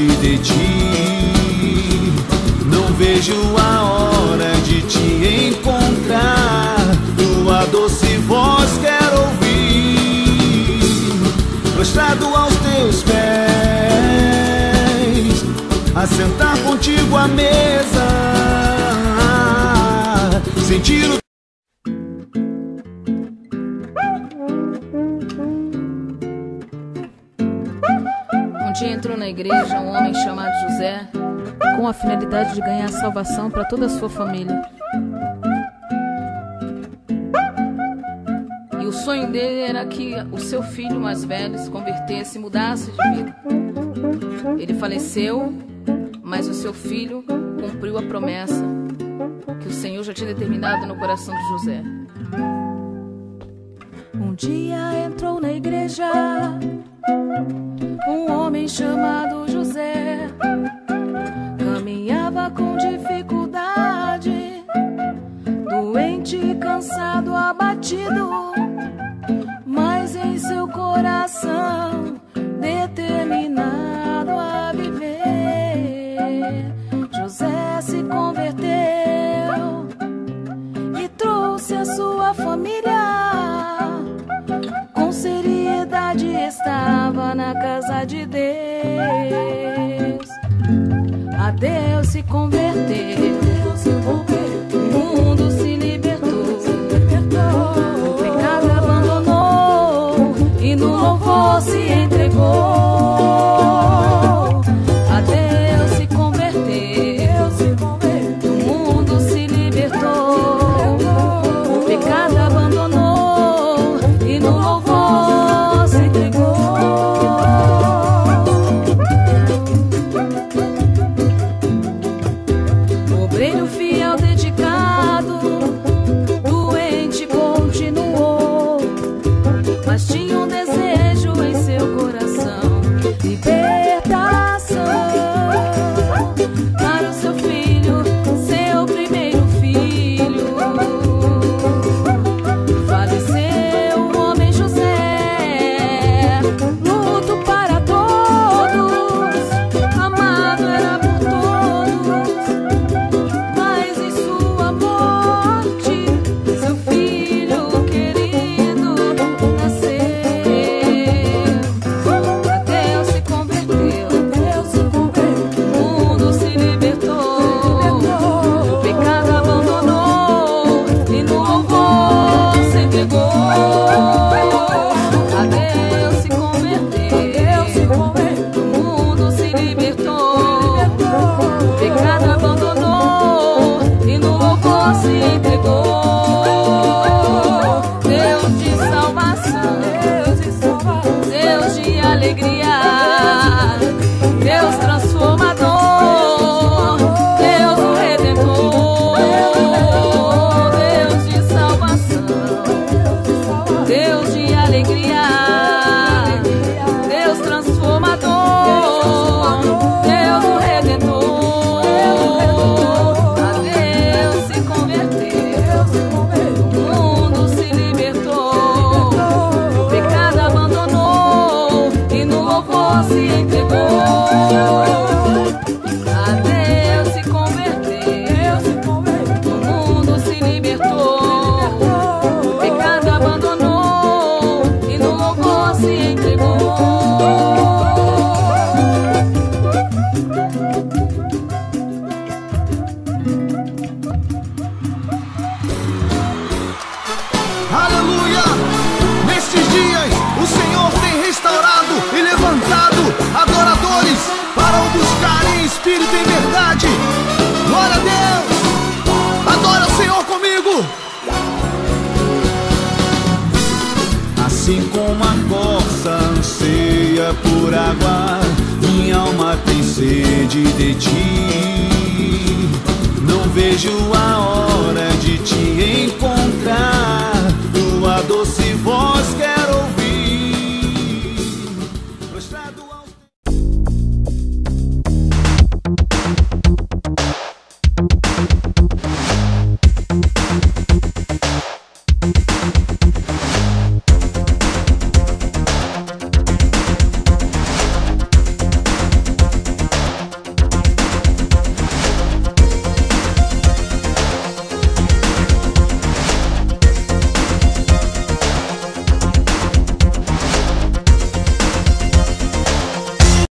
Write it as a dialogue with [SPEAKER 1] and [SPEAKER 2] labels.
[SPEAKER 1] sede de ti. Não vejo a hora de te encontrar. Tua doce voz quero ouvir, prostrado aos teus pés, assentar contigo à mesa, sentir o...
[SPEAKER 2] Um dia entrou na igreja um homem chamado José, com a finalidade de ganhar salvação para toda a sua família. E o sonho dele era que o seu filho mais velho se convertesse e mudasse de vida. Ele faleceu, mas o seu filho cumpriu a promessa que o Senhor já tinha determinado no coração de José.
[SPEAKER 3] Um dia entrou na igreja um homem chamado José. Caminhava com dificuldade, doente, cansado, abatido, mas em seu coração determinado a viver. José se converteu e trouxe a sua família. Com seriedade estava na casa de Deus. A Deus se converteu, o mundo se libertou, o pecado abandonou e no louvor se entregou. A Deus se converteu, o mundo se libertou, o pecado abandonou e no louvor se entregou. Obreiro fiel, dedicado, doente continuou, mas tinha um desejo em seu coração: libertação para o seu filho, seu primeiro filho. Faleceu o homem José, luto para todos, amado era por todos, mas em sua morte seu filho querido nasceu. A Deus se converteu, o mundo se libertou, o pecado abandonou e no louvor se entregou. A Deus se converteu, o mundo se libertou, o pecado abandonou e no louvor se entregou. Deus de salvação, Deus de alegria, Deus transformador, Deus o redentor. Deus de salvação, Deus de alegria, Deus transformador, Deus o redentor. A Deus se converteu, o mundo se libertou, o pecado abandonou e no louvor se entregou. A Deus se converteu, o mundo se libertou, o pecado abandonou e no louvor se entregou.
[SPEAKER 1] Aleluia! Nestes dias o Senhor tem restaurado e levantado adoradores para o buscarem em espírito e em verdade. Glória a Deus! Adora o Senhor comigo! Assim como a corça anseia por água, minha alma tem sede de ti. Não vejo a hora